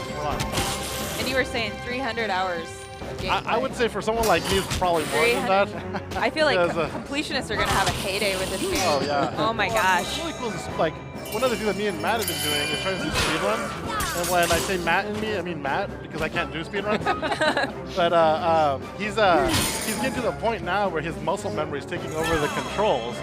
next run. And you were saying 300 hours of gameplay. I would say for someone like me, it's probably more than that. I feel like completionists are going to have a heyday with this game. Oh, yeah. Oh, my gosh. It's really cool. Like, one of the things that me and Matt have been doing is trying to do speedruns. And when I say Matt and me, I mean Matt, because I can't do speedruns. But he's getting to the point now where his muscle memory is taking over the controls.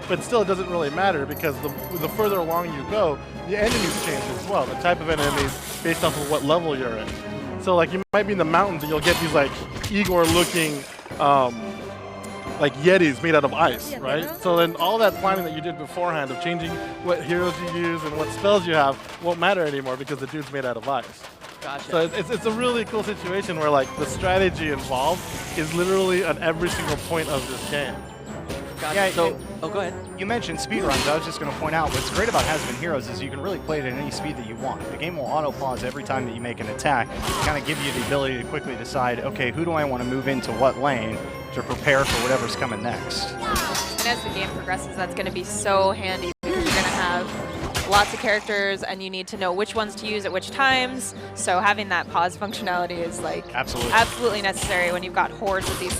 But still, it doesn't really matter because the further along you go, the enemies change as well. The type of enemies based off of what level you're in. So, like, you might be in the mountains and you'll get these, like, Igor-looking, like, Yetis made out of ice, right? So then all that planning that you did beforehand of changing what heroes you use and what spells you have won't matter anymore because the dude's made out of ice. Gotcha. So it's a really cool situation where, like, the strategy involved is literally at every single point of this game. Gotcha. Yeah, so, go ahead. You mentioned speedruns. I was just going to point out what's great about Has-Been Heroes is you can really play it at any speed that you want. The game will auto-pause every time that you make an attack to kind of give you the ability to quickly decide, okay, who do I want to move into what lane to prepare for whatever's coming next. And as the game progresses, that's going to be so handy because you're going to have lots of characters and you need to know which ones to use at which times. So having that pause functionality is like absolutely necessary when you've got hordes of these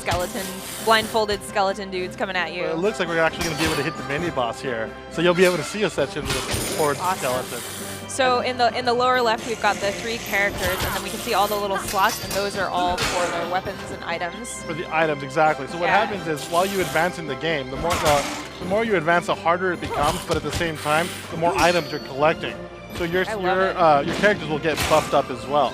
blindfolded skeleton dudes coming at you. Well, it looks like we're actually going to be able to hit the mini-boss here. So you'll be able to see a section with hordes of skeletons. So in the lower left, we've got the 3 characters, and then we can see all the little slots, and those are all for their weapons and items. For the items, exactly. So what happens is, while you advance in the game, the more you advance, the harder it becomes, but at the same time, the more items you're collecting. So your characters will get buffed up as well.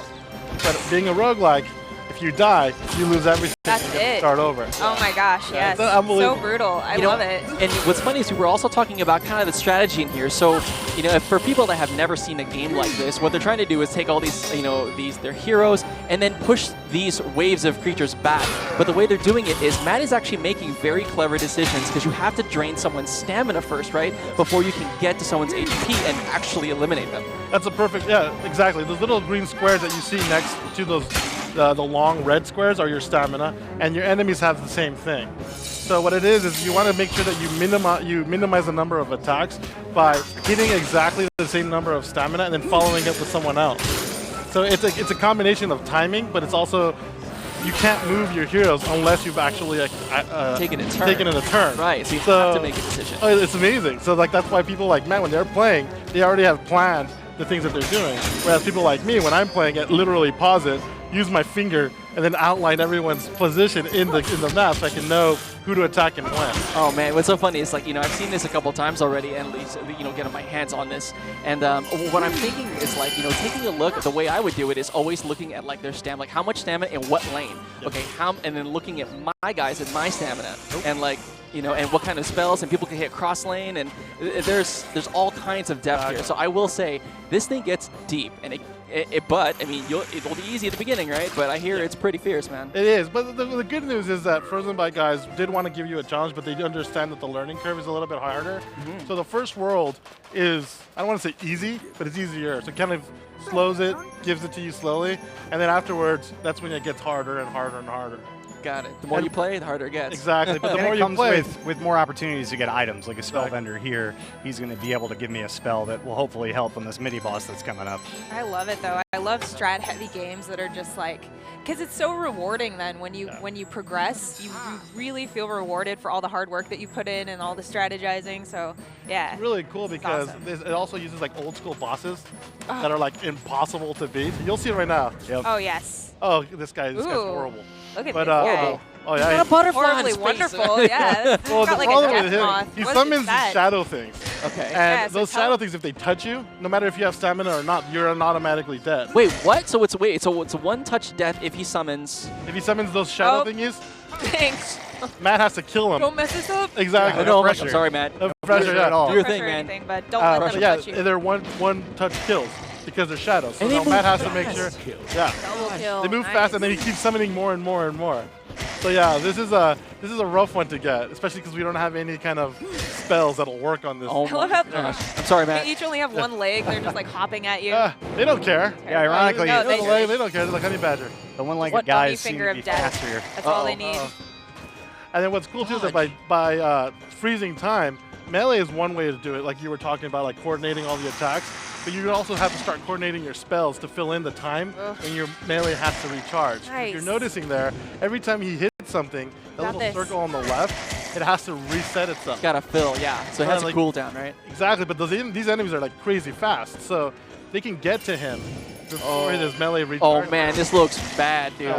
But being a roguelike, if you die, you lose everything. That's and you get to start over. Oh my gosh, yes. So brutal. I love it. And what's funny is we were also talking about kind of the strategy in here. So, for people that have never seen a game like this, what they're trying to do is take all these, their heroes and then push these waves of creatures back. But the way they're doing it is Matt is actually making very clever decisions because you have to drain someone's stamina first, right? Before you can get to someone's HP and actually eliminate them. That's a perfect, exactly. Those little green squares that you see next to those the long red squares are your stamina, and your enemies have the same thing. So what it is you want to make sure that you minimize the number of attacks by hitting exactly the same number of stamina and then following up with someone else. So it's a combination of timing, but it's also you can't move your heroes unless you've actually taken it a turn. Right. So you have to make a decision. It's amazing. So like that's why people like Matt, when they're playing, they already have planned the things that they're doing. Whereas people like me, when I'm playing it, literally pause it, use my finger, and then outline everyone's position in the map so I can know who to attack and when. Oh man, what's so funny is like, I've seen this a couple times already and at least, getting my hands on this. And what I'm thinking is like, taking a look, the way I would do it is always looking at like their stamina, like how much stamina in what lane. Yep. Okay, and then looking at my guys and my stamina. Nope. And like, and what kind of spells, and people can hit cross lane, and there's all kinds of depth here. So I will say, this thing gets deep, and but I mean, it'll be easy at the beginning, right? But I hear it's pretty fierce, man. It is, but the good news is that Frozen Byte guys did want to give you a challenge, but they understand that the learning curve is a little bit harder. Mm-hmm. So the first world is, I don't want to say easy, but it's easier. So it kind of slows it, gives it to you slowly, and then afterwards, that's when it gets harder and harder and harder. Got it. The more you play, the harder it gets. Exactly, but the more you play, with more opportunities to get items, like a spell vendor here, he's going to be able to give me a spell that will hopefully help on this mini boss that's coming up. I love it though. I love strat-heavy games that are just like, because it's so rewarding then when you progress, you really feel rewarded for all the hard work that you put in and all the strategizing. So yeah, it's really cool because it also uses like old school bosses that are like impossible to beat. You'll see it right now. Yep. Oh yes. Oh, this guy's horrible. Look at this guy. Oh yeah, he's got a butterfly horribly wonderful. Yeah. Well, the like problem with him, he summons these shadow things. Okay. And those shadow things, if they touch you, no matter if you have stamina or not, you're not automatically dead. Wait, what? So it's a one-touch death if he summons. If he summons those shadow thingies. Thanks. Matt has to kill him. Don't mess this up. Exactly. No pressure. I'm sorry, Matt. No pressure at all. Do your thing, man. Anything, but don't let them touch you. They're one-touch kills because they're shadows. So now Matt has to make sure. Yeah. Double kill. They move fast, and then he keeps summoning more and more and more. So yeah, this is a rough one to get, especially because we don't have any kind of spells that'll work on this. Oh my gosh. I'm sorry, Matt. They each only have one leg. They're just like hopping at you. They don't care. Yeah, ironically, they don't care. They're like honey badger. The one-legged guys seem to be faster. That's all they need. And then what's cool too is that by freezing time, melee is one way to do it, like you were talking about, like coordinating all the attacks. but you also have to start coordinating your spells to fill in the time when your melee has to recharge. Nice. If you're noticing there, every time he hits something, the Got little this. circle on the left, it has to reset itself. Gotta fill, yeah. So it has a cooldown, right? Exactly, but these enemies are like crazy fast, so they can get to him before his melee recharges. Oh man, this looks bad, dude.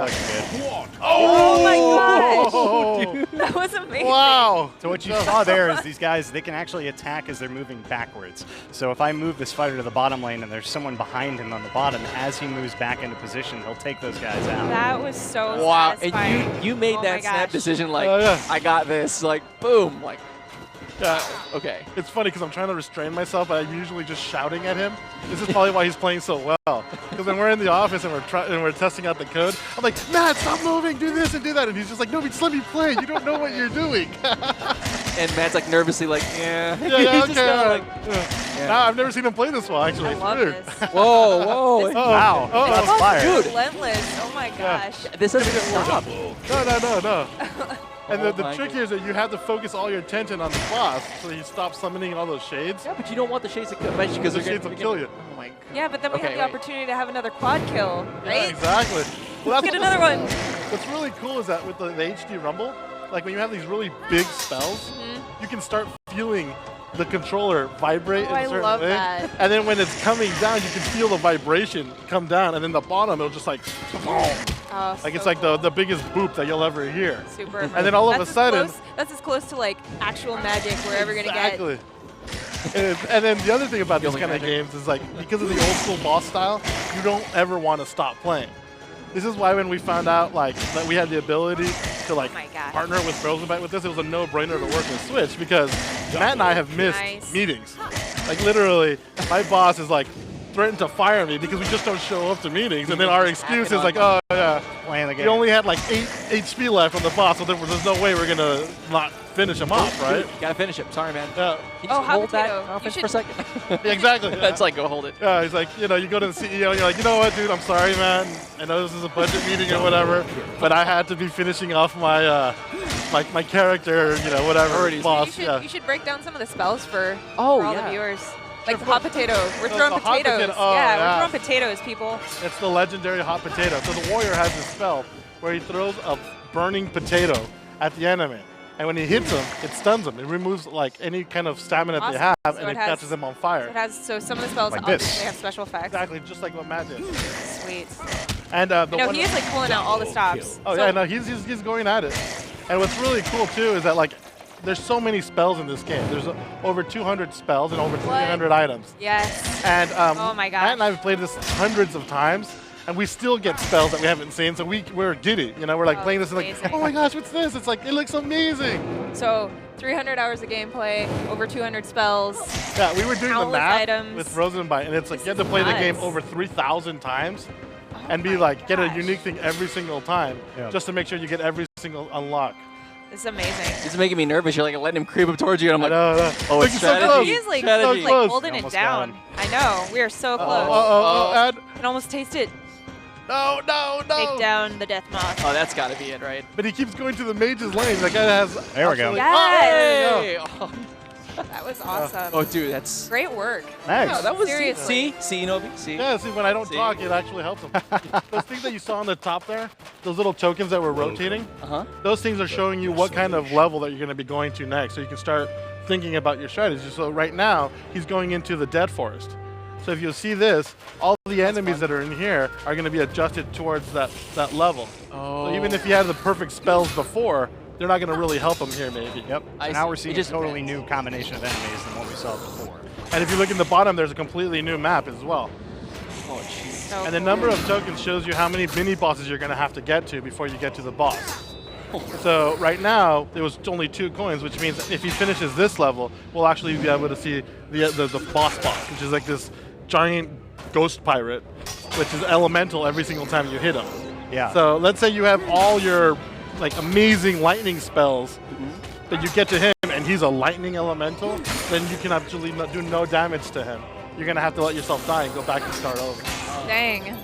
Oh my gosh! Oh, That was amazing. wow! So what you saw there is these guys, they can actually attack as they're moving backwards. So if I move this fighter to the bottom lane and there's someone behind him on the bottom, as he moves back into position, he'll take those guys out. That was so Wow, satisfying. and you made Oh that my snap gosh. decision like, yeah. I got this, like, boom, like, okay. It's funny because I'm trying to restrain myself, but I'm usually just shouting at him. This is probably why he's playing so well. Because when we're in the office and we're testing out the code, I'm like, Matt, stop moving, do this and do that. And he's just like, no, just let me play. You don't know what you're doing. And Matt's like nervously like, yeah. Yeah, He's okay. just kinda like, yeah. Nah, I've never seen him play this well, actually. I It's love weird. this. whoa, whoa. Oh, Wow, oh, that's oh. fire. Dude. Relentless. Oh my gosh. This doesn't stop. No. And Oh the my trick here is that you have to focus all your attention on the boss so he stops summoning all those shades. Yeah, but you don't want the shades to kill because The shades will kill you. Oh my god. Yeah, but then we have Okay, the wait. opportunity to have another quad kill, Yeah, right? exactly. Well, Get another one. What's really cool is that with the HD Rumble, like when you have these really big spells, you can start feeling the controller vibrate Oh, in a I certain love way. that. And then when it's coming down, you can feel the vibration come down, and then the bottom, it'll just like, boom. Oh, Like it's so like cool. the biggest boop that you'll ever hear. Super. And then all of a That's as sudden, that's as close to like actual magic we're ever gonna get. exactly. And then the other thing about these Feeling kind of magic. games is like because of the old school boss style, you don't ever want to stop playing. This is why when we found out like that we had the ability to like Oh my gosh. partner with Rosenbite with this, it was a no-brainer to work with Switch because Matt and I have missed Nice. meetings. Like literally, my boss is like threatened to fire me because we just don't show up to meetings, and then our excuse is like, oh yeah, Playing the game. we only had like 8 HP left on the boss, so there's no way we're gonna not finish him off, right? Gotta finish it. Sorry, man. Yeah, Can you Oh, just hot hold that potato. conference You for a second? yeah, exactly. That's like, go hold it. Yeah, he's like, you know, you go to the CEO and you're like, you know what, dude, I'm sorry, man. I know this is a budget meeting or whatever, but I had to be finishing off my my character, you know, whatever, Priorities. boss. You should break down some of the spells for Oh, all yeah. the viewers. Like the hot potato. We're The throwing hot potatoes. potato. Oh, yeah, yeah. we're throwing potatoes, people. It's the legendary hot potato. So the warrior has this spell where he throws a burning potato at the enemy. And when he hits them, it stuns them. It removes like any kind of stamina they Awesome. have, So and it it has- catches them on fire. It has some of the spells Like obviously this. have special effects. Exactly, just like what Matt did. Sweet. And the No, one he is like pulling out all the stops. Oh So- yeah, no, he's going at it. And what's really cool too is that like there's so many spells in this game. There's over 200 spells and over 300 items. Yes. And Oh my gosh. Matt and I have played this hundreds of times, and we still get spells that we haven't seen. So we're giddy, you know. We're like Oh, playing this and like, amazing. oh my gosh, what's this? It's like it looks amazing. So 300 hours of gameplay, over 200 spells. Yeah, we were doing the Countless math items. with Rosenbite, and it's like This you have to is play the game nuts. over 3,000 times. Oh And be my like, get a gosh. unique thing every single time, Yeah. just to make sure you get every single unlock. This is amazing. It's making me nervous. You're like letting him creep up towards you, and I'm I like, know. oh, it's Look, so strategy. close. He is like, Strategy. he's like Close. holding it Almost down. got I know. We are so close. Oh, Ed. I can almost taste it. No. Take down the death moth. oh, that's got to be it, right? But he keeps going to the mage's lane. That guy has. There we go. absolutely- Yes! Oh, there you go. Hey! Oh, That was awesome. oh, dude, that's. Great work. Nice. Yeah, that was Seriously. See, Nobi, see. Yeah, see, when I don't See? talk, it actually helps him. Those things that you saw on the top there, those little tokens that were rotating, Uh-huh. those things are showing you what kind of level that you're going to be going to next. So you can start thinking about your strategy. So right now, he's going into the Dead Forest. So if you'll see this, all the enemies that are in here are going to be adjusted towards that level. Oh. So even if he had the perfect spells before, they're not going to really help him here maybe. Yep. I So now see. we're It seeing a just totally depends. new combination of enemies than what we saw before. And if you look in the bottom, there's a completely new map as well. Oh, jeez. So And the cool. number of tokens shows you how many mini bosses you're going to have to get to before you get to the boss. So right now, there was only 2 coins, which means if he finishes this level, we'll actually be able to see the boss, which is like this giant ghost pirate, which is elemental every single time you hit him. Yeah. So let's say you have all your like amazing lightning spells, but you get to him and he's a lightning elemental, then you can actually do no damage to him. You're going to have to let yourself die and go back and start over. Dang. Yeah.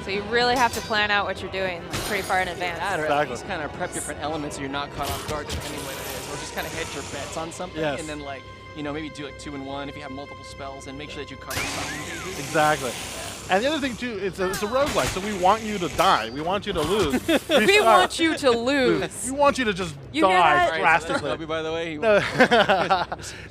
So you really have to plan out what you're doing like, pretty far in advance. That, or at Exactly. least kind of prep different elements so you're not caught off guard depending what it is. Or just kind of hedge your bets on something Yes. and then like you know, maybe do like 2 in 1 if you have multiple spells, and make sure that you cover stuff. Exactly. And the other thing too, it's a roguelike, so we want you to die. We want you to lose. We want you to lose. We want you to just You hear die that? drastically. By the way, No,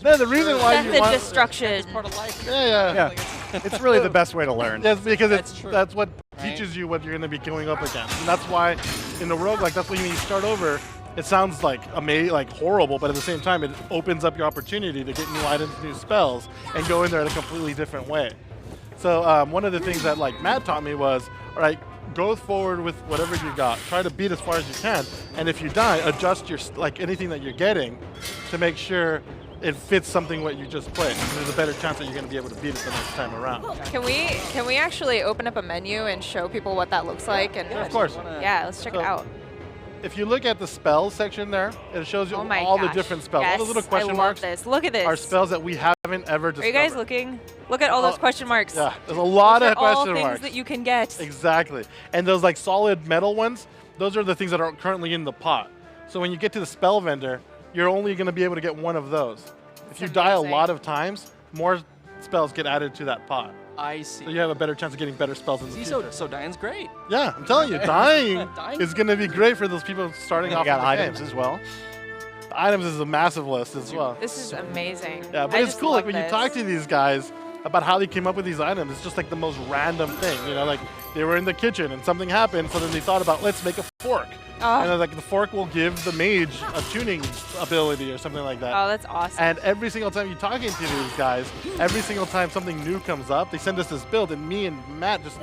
no, the reason why Death you and want destruction. it's part of life. yeah. It's really the best way to learn. Yes, because That's true. that's what Right. teaches you what you're going to be going up against, and that's why in the roguelike, that's why when you start over, it sounds like like horrible, but at the same time, it opens up your opportunity to get new items, new spells, and go in there in a completely different way. So one of the things that like Matt taught me was, all right, go forward with whatever you got. Try to beat as far as you can, and if you die, adjust your like anything that you're getting to make sure it fits something what you just played. There's a better chance that you're going to be able to beat it the next time around. Can we actually open up a menu and show people what that looks like? And Of course. yeah, let's check it out. If you look at the spells section there, it shows you Oh my all the gosh. different spells. Yes, All those little question I love marks this. Look at this. are spells that we haven't ever Are discovered. you guys looking? Look at all those question marks. Yeah, there's a lot Those of are all question things marks. that you can get. Exactly. And those like solid metal ones, those are the things that are currently in the pot. So when you get to the spell vendor, you're only going to be able to get one of those. If you die a amazing. lot of times, more spells get added to that pot. I see. So you have a better chance of getting better spells in the See, future. so dying's great. Yeah, I'm telling you, dying Dying? is going to be great for those people starting You off got in the items game. as well. Items is a massive list as well. This is amazing. Yeah, but I it's just cool. Like love when you this. talk to these guys about how they came up with these items, it's just like the most random thing. You know, like they were in the kitchen and something happened, so then they thought about let's make a fork. And then, like the fork will give the mage a tuning ability or something like that. Oh, that's awesome. And every single time you're talking to these guys, every single time something new comes up, they send us this build, and me and Matt just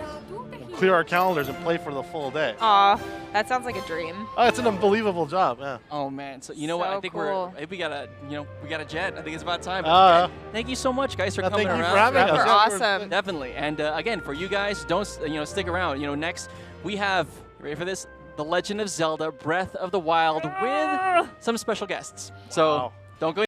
clear our calendars and play for the full day. Aw, that sounds like a dream. Oh, it's an unbelievable job. Yeah. Oh man, so you know what? I So think cool. we got a jet. I think it's about time. Thank you so much, guys, for Thank coming you around. for having us. You're Yeah, awesome. Definitely, and again, for you guys, don't stick around. Next we have, you ready for this? The Legend of Zelda: Breath of the Wild with some special guests. So Wow. don't go.